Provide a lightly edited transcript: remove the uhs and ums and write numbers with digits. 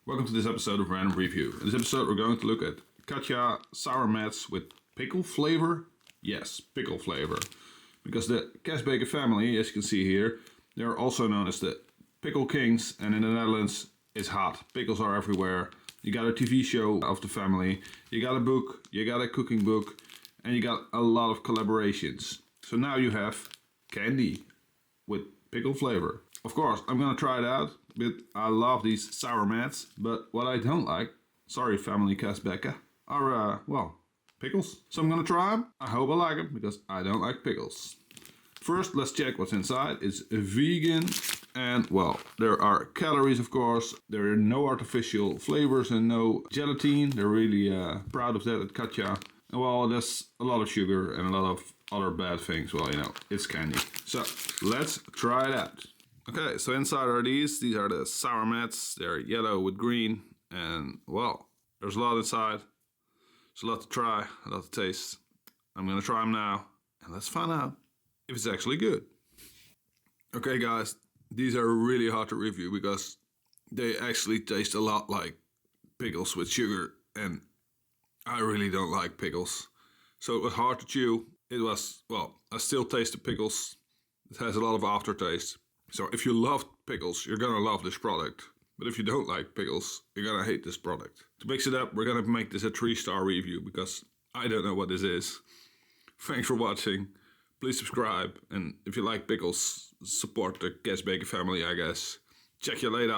Welcome to this episode of Random Review. In this episode we're going to look at Katja sour mats with pickle flavor. Yes, pickle flavor. Because the Kesbeke family, as you can see here, they're also known as the Pickle Kings, and in the Netherlands it's hot. Pickles are everywhere. You got a TV show of the family, you got a book, you got a cooking book, and you got a lot of collaborations. So now you have candy with pickle flavor. Of course, I'm gonna try it out, but I love these sour mats. But what I don't like, sorry family Kesbeke, are, pickles. So I'm gonna try them. I hope I like them, because I don't like pickles. First, let's check what's inside. It's vegan, and well, there are calories of course. There are no artificial flavors and no gelatin. They're really proud of that at Katja. And well, there's a lot of sugar and a lot of other bad things. Well, you know, it's candy. So, let's try it out. Okay, so inside are these. These are the sour mats. They're yellow with green. And, well, there's a lot inside. There's a lot to try, a lot to taste. I'm gonna try them now. And let's find out if it's actually good. Okay, guys. These are really hard to review because they actually taste a lot like pickles with sugar. And I really don't like pickles. So it was hard to chew. It was, well, I still taste the pickles. It has a lot of aftertaste. So if you love pickles, you're gonna love this product. But if you don't like pickles, you're gonna hate this product. To mix it up, we're gonna make this a 3-star review because I don't know what this is. Thanks for watching. Please subscribe. And if you like pickles, support the Kesbeke family, I guess. Check you later.